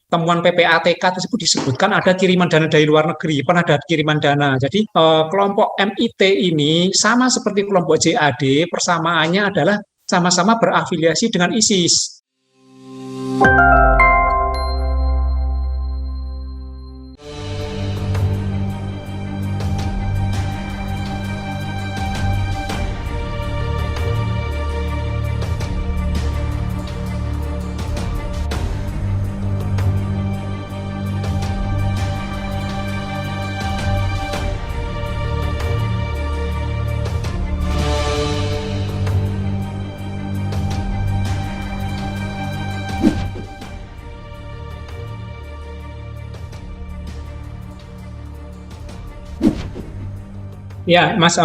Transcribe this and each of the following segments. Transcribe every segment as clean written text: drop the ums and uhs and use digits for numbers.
temuan PPATK tersebut disebutkan ada kiriman dana dari luar negeri, pernah ada kiriman dana. Jadi kelompok MIT ini sama seperti kelompok JAD, persamaannya adalah sama-sama berafiliasi dengan ISIS. Ya, Mas,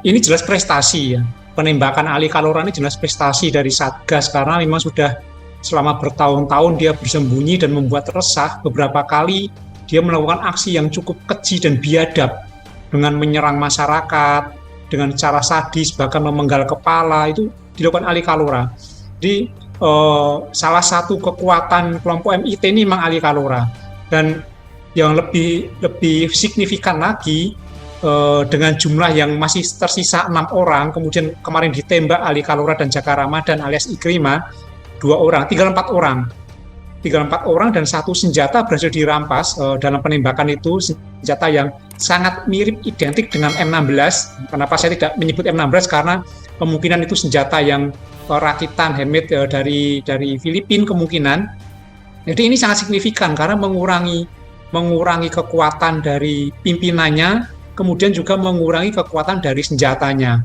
ini jelas prestasi ya. Penembakan Ali Kalora ini jelas prestasi dari Satgas karena memang sudah selama bertahun-tahun dia bersembunyi dan membuat resah. Beberapa kali dia melakukan aksi yang cukup keji dan biadab dengan menyerang masyarakat, dengan cara sadis, bahkan memenggal kepala, itu dilakukan Ali Kalora. Jadi salah satu kekuatan kelompok MIT ini memang Ali Kalora. Dan yang lebih signifikan lagi, dengan jumlah yang masih tersisa 6 orang, kemudian kemarin ditembak Ali Kalora dan Jaka Ramadan alias Ikrimah, tinggal 4 orang dan satu senjata berhasil dirampas dalam penembakan itu, senjata yang sangat mirip identik dengan M16. Kenapa saya tidak menyebut M16? Karena kemungkinan itu senjata yang rakitan handmade dari Filipina kemungkinan. Jadi ini sangat signifikan karena mengurangi kekuatan dari pimpinannya, kemudian juga mengurangi kekuatan dari senjatanya.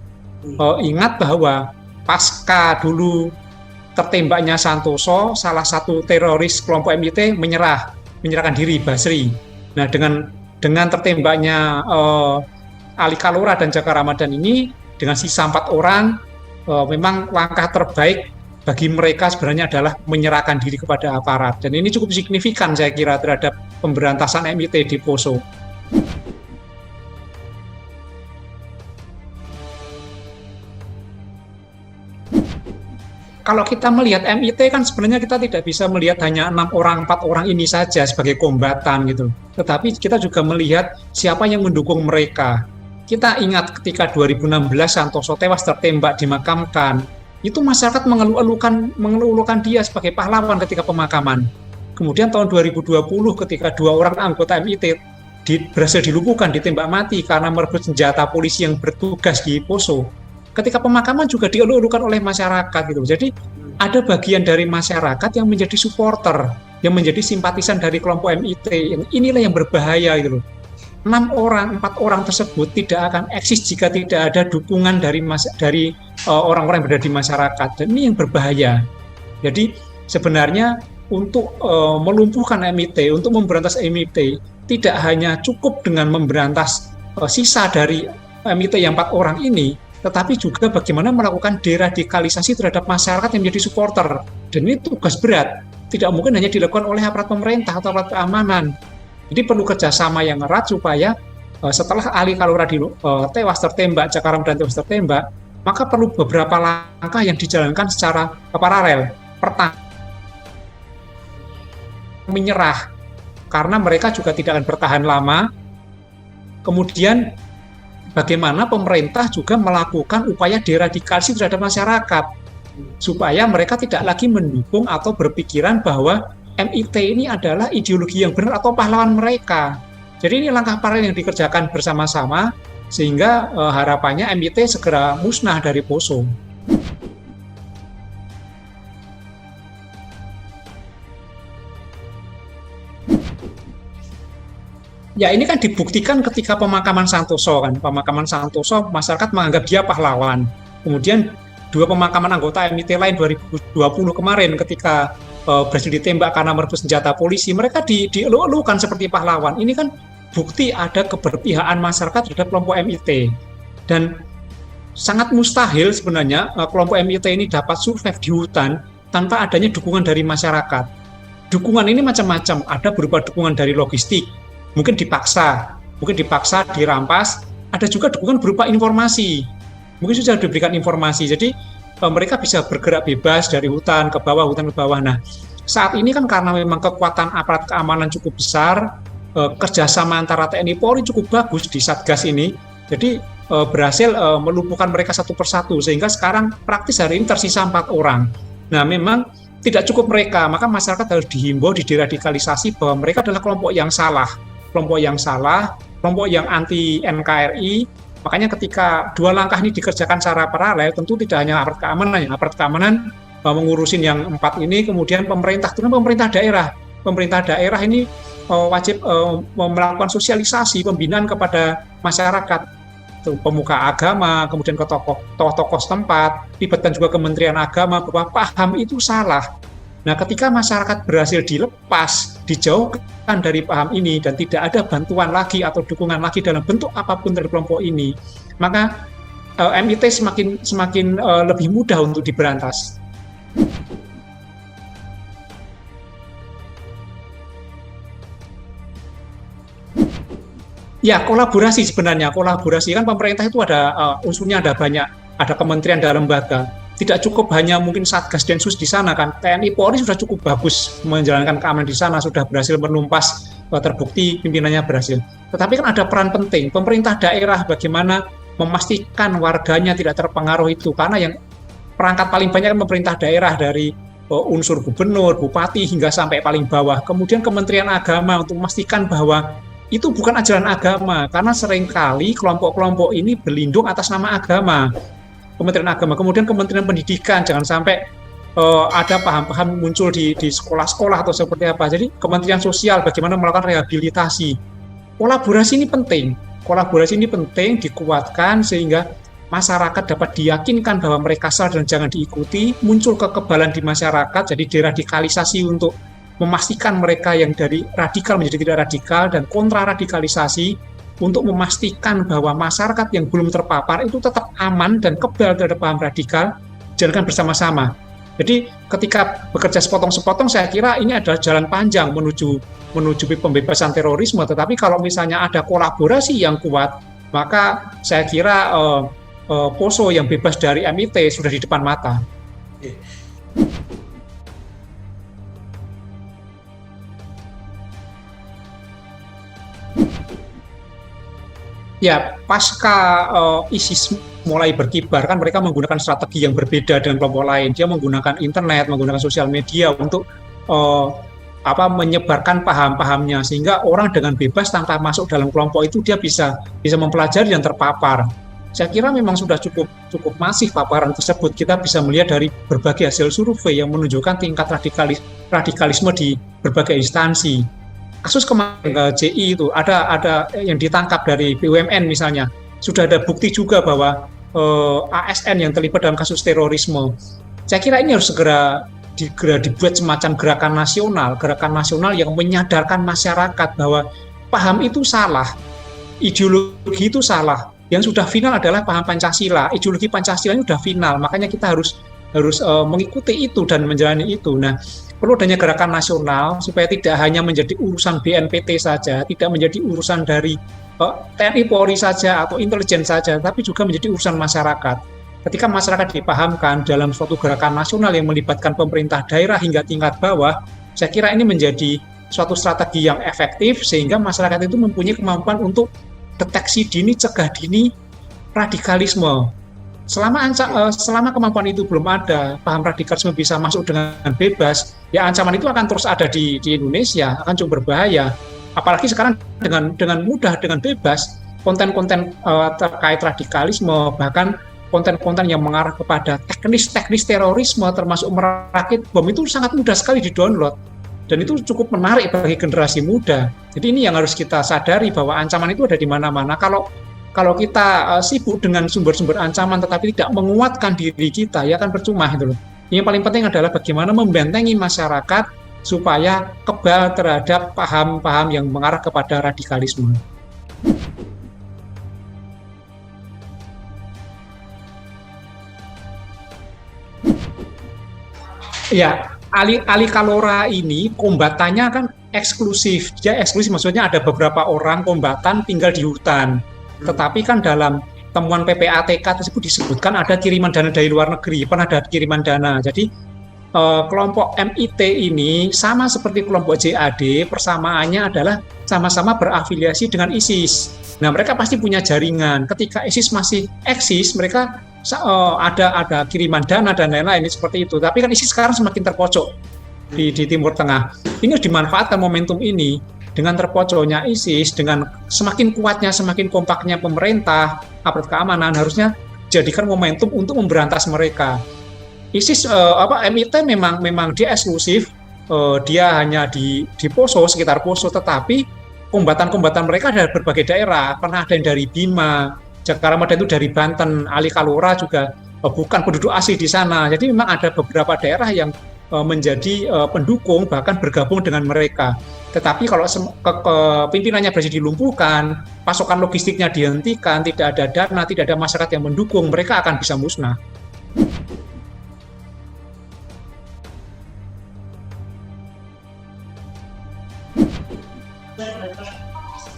Ingat bahwa pasca dulu tertembaknya Santoso, salah satu teroris kelompok MIT menyerahkan diri, Basri. Nah, dengan tertembaknya Ali Kalora dan Jaka Ramadan ini, dengan sisa 4 orang, memang langkah terbaik bagi mereka sebenarnya adalah menyerahkan diri kepada aparat. Dan ini cukup signifikan saya kira terhadap pemberantasan MIT di Poso. Kalau kita melihat MIT kan sebenarnya kita tidak bisa melihat hanya 6 orang, 4 orang ini saja sebagai kombatan gitu. Tetapi kita juga melihat siapa yang mendukung mereka. Kita ingat ketika 2016 Santoso tewas tertembak dimakamkan, itu masyarakat mengeluh-elukan dia sebagai pahlawan ketika pemakaman. Kemudian tahun 2020 ketika 2 orang anggota MIT berhasil dilumpuhkan, ditembak mati karena merebut senjata polisi yang bertugas di Poso. Ketika pemakaman juga dieluk-elukan oleh masyarakat gitu. Jadi ada bagian dari masyarakat yang menjadi supporter, yang menjadi simpatisan dari kelompok MIT. Inilah yang berbahaya gitu loh. 4 orang tersebut tidak akan eksis jika tidak ada dukungan dari orang-orang yang berada di masyarakat. Dan ini yang berbahaya. Jadi sebenarnya untuk melumpuhkan MIT, untuk memberantas MIT, tidak hanya cukup dengan memberantas sisa dari MIT yang 4 orang ini, tetapi juga bagaimana melakukan deradikalisasi terhadap masyarakat yang menjadi supporter. Dan ini tugas berat, tidak mungkin hanya dilakukan oleh aparat pemerintah atau aparat keamanan. Jadi perlu kerjasama yang erat supaya setelah Ali Kalora tewas tertembak, Jaka Ramadan tewas tertembak, maka perlu beberapa langkah yang dijalankan secara paralel. Pertama, menyerah, karena mereka juga tidak akan bertahan lama. Kemudian bagaimana pemerintah juga melakukan upaya deradikalisasi terhadap masyarakat supaya mereka tidak lagi mendukung atau berpikiran bahwa MIT ini adalah ideologi yang benar atau pahlawan mereka. Jadi ini langkah paralel yang dikerjakan bersama-sama sehingga harapannya MIT segera musnah dari Poso. Ya ini kan dibuktikan ketika pemakaman Santoso kan. Pemakaman Santoso masyarakat menganggap dia pahlawan. Kemudian 2 pemakaman anggota MIT lain 2020 kemarin ketika berhasil ditembak karena merebut senjata polisi, mereka dieluk-elukan seperti pahlawan. Ini kan bukti ada keberpihakan masyarakat terhadap kelompok MIT. Dan sangat mustahil sebenarnya kelompok MIT ini dapat survive di hutan tanpa adanya dukungan dari masyarakat. Dukungan ini macam-macam, ada berupa dukungan dari logistik, mungkin dipaksa dirampas, ada juga dukungan berupa informasi, mungkin sudah diberikan informasi, jadi mereka bisa bergerak bebas dari hutan ke bawah. Nah, saat ini kan karena memang kekuatan aparat keamanan cukup besar, kerjasama antara TNI Polri cukup bagus di Satgas ini, jadi berhasil melumpuhkan mereka satu persatu, sehingga sekarang praktis hari ini tersisa 4 orang. Nah, memang tidak cukup mereka, maka masyarakat harus dihimbau, dideradikalisasi bahwa mereka adalah kelompok yang salah, kelompok yang anti NKRI. Makanya ketika 2 langkah ini dikerjakan secara paralel, tentu tidak hanya aparat keamanan mengurusin yang 4 ini, kemudian pemerintah daerah. Pemerintah daerah ini wajib melakukan sosialisasi, pembinaan kepada masyarakat, pemuka agama, kemudian ke tokoh-tokoh setempat, libatkan juga Kementerian Agama bahwa paham itu salah. Nah, ketika masyarakat berhasil dilepas, dijauhkan dari paham ini, dan tidak ada bantuan lagi atau dukungan lagi dalam bentuk apapun dari kelompok ini, maka MIT semakin lebih mudah untuk diberantas. Ya, kolaborasi sebenarnya. Kolaborasi kan pemerintah itu ada unsurnya, ada banyak, ada kementerian dan lembaga. Tidak cukup hanya mungkin Satgas Densus di sana kan. TNI Polri sudah cukup bagus menjalankan keamanan di sana, sudah berhasil menumpas, terbukti pimpinannya berhasil. Tetapi kan ada peran penting pemerintah daerah bagaimana memastikan warganya tidak terpengaruh itu, karena yang perangkat paling banyak kan pemerintah daerah, dari unsur gubernur, bupati hingga sampai paling bawah. Kemudian Kementerian Agama untuk memastikan bahwa itu bukan ajaran agama, karena seringkali kelompok-kelompok ini berlindung atas nama agama. Kementerian Agama, kemudian Kementerian Pendidikan, jangan sampai ada paham-paham muncul di sekolah-sekolah atau seperti apa. Jadi Kementerian Sosial bagaimana melakukan rehabilitasi. Kolaborasi ini penting dikuatkan sehingga masyarakat dapat diyakinkan bahwa mereka salah dan jangan diikuti, muncul kekebalan di masyarakat, jadi deradikalisasi untuk memastikan mereka yang dari radikal menjadi tidak radikal, dan kontraradikalisasi untuk memastikan bahwa masyarakat yang belum terpapar itu tetap aman dan kebal terhadap paham radikal, jalankan bersama-sama. Jadi ketika bekerja sepotong-sepotong, saya kira ini adalah jalan panjang menuju pembebasan terorisme. Tetapi kalau misalnya ada kolaborasi yang kuat, maka saya kira Poso yang bebas dari MIT sudah di depan mata. Ya, pasca ISIS mulai berkibar, kan mereka menggunakan strategi yang berbeda dengan kelompok lain. Dia menggunakan internet, menggunakan sosial media untuk menyebarkan paham-pahamnya, sehingga orang dengan bebas tanpa masuk dalam kelompok itu dia bisa mempelajari dan terpapar. Saya kira memang sudah cukup masif paparan tersebut. Kita bisa melihat dari berbagai hasil survei yang menunjukkan tingkat radikalisme di berbagai instansi. Kasus kemarin JI itu ada yang ditangkap dari BUMN misalnya, sudah ada bukti juga bahwa ASN yang terlibat dalam kasus terorisme. Saya kira ini harus segera dibuat semacam gerakan nasional yang menyadarkan masyarakat bahwa paham itu salah, ideologi itu salah. Yang sudah final adalah paham Pancasila, ideologi Pancasila ini sudah final, makanya kita harus mengikuti itu dan menjalani itu. Nah, perlu adanya gerakan nasional supaya tidak hanya menjadi urusan BNPT saja, tidak menjadi urusan dari TNI Polri saja atau intelijen saja, tapi juga menjadi urusan masyarakat. Ketika masyarakat dipahamkan dalam suatu gerakan nasional yang melibatkan pemerintah daerah hingga tingkat bawah, saya kira ini menjadi suatu strategi yang efektif sehingga masyarakat itu mempunyai kemampuan untuk deteksi dini, cegah dini radikalisme. Selama kemampuan itu belum ada, paham radikalisme bisa masuk dengan bebas, ya ancaman itu akan terus ada di Indonesia, akan cukup berbahaya. Apalagi sekarang dengan mudah, dengan bebas, konten-konten terkait radikalisme, bahkan konten-konten yang mengarah kepada teknis terorisme, termasuk merakit bom, itu sangat mudah sekali di-download. Dan itu cukup menarik bagi generasi muda. Jadi ini yang harus kita sadari bahwa ancaman itu ada di mana-mana. Kalau kita sibuk dengan sumber-sumber ancaman tetapi tidak menguatkan diri kita, ya kan percuma gitu loh. Yang paling penting adalah bagaimana membentengi masyarakat supaya kebal terhadap paham-paham yang mengarah kepada radikalisme. Ya, Ali Kalora ini kombatannya kan eksklusif. Dia eksklusif maksudnya ada beberapa orang kombatan tinggal di hutan. Tetapi kan dalam temuan PPATK tersebut disebutkan ada kiriman dana dari luar negeri, pernah ada kiriman dana. Jadi kelompok MIT ini sama seperti kelompok JAD, persamaannya adalah sama-sama berafiliasi dengan ISIS. Nah, mereka pasti punya jaringan. Ketika ISIS masih eksis, mereka ada kiriman dana dan lain-lain seperti itu. Tapi kan ISIS sekarang semakin terpojok di Timur Tengah. Ini harus dimanfaatkan momentum ini dengan terpojoknya ISIS, dengan semakin kuatnya, semakin kompaknya pemerintah, aparat keamanan harusnya jadikan momentum untuk memberantas mereka. ISIS MIT memang dia eksklusif, dia hanya di Poso, sekitar Poso, tetapi kombatan-kombatan mereka dari berbagai daerah. Pernah ada yang dari Bima, Jakarta Ramadan itu dari Banten, Ali Kalora juga bukan penduduk asli di sana. Jadi memang ada beberapa daerah yang menjadi pendukung, bahkan bergabung dengan mereka. Tetapi kalau pimpinannya berhasil dilumpuhkan, pasokan logistiknya dihentikan, tidak ada dana, tidak ada masyarakat yang mendukung, mereka akan bisa musnah.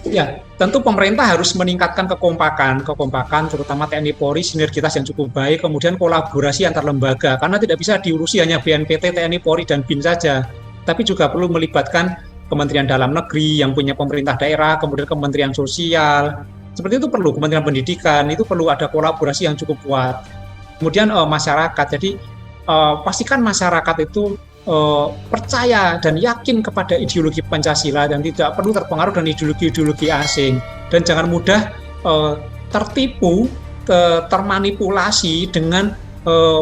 Ya, tentu pemerintah harus meningkatkan kekompakan terutama TNI Polri, sinergitas yang cukup baik, kemudian kolaborasi antar lembaga, karena tidak bisa diurusi hanya BNPT, TNI Polri, dan BIN saja, tapi juga perlu melibatkan Kementerian Dalam Negeri yang punya pemerintah daerah, kemudian Kementerian Sosial, seperti itu perlu, Kementerian Pendidikan, itu perlu ada kolaborasi yang cukup kuat. Kemudian masyarakat, jadi pastikan masyarakat itu percaya dan yakin kepada ideologi Pancasila dan tidak perlu terpengaruh dengan ideologi-ideologi asing, dan jangan mudah tertipu, termanipulasi dengan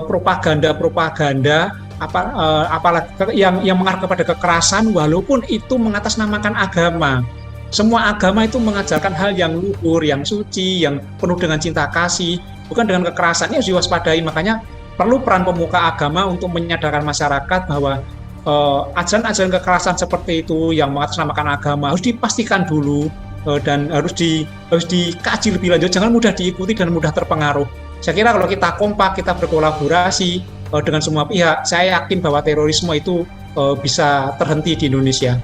propaganda-propaganda apalagi yang mengarah kepada kekerasan, walaupun itu mengatasnamakan agama. Semua agama itu mengajarkan hal yang luhur, yang suci, yang penuh dengan cinta kasih, bukan dengan kekerasan. Ini harus diwaspadai. Makanya perlu peran pemuka agama untuk menyadarkan masyarakat bahwa ajaran-ajaran kekerasan seperti itu yang mengatasnamakan agama harus dipastikan dulu dan harus dikaji lebih lanjut. Jangan mudah diikuti dan mudah terpengaruh. Saya kira kalau kita kompak, kita berkolaborasi dengan semua pihak, saya yakin bahwa terorisme itu bisa terhenti di Indonesia.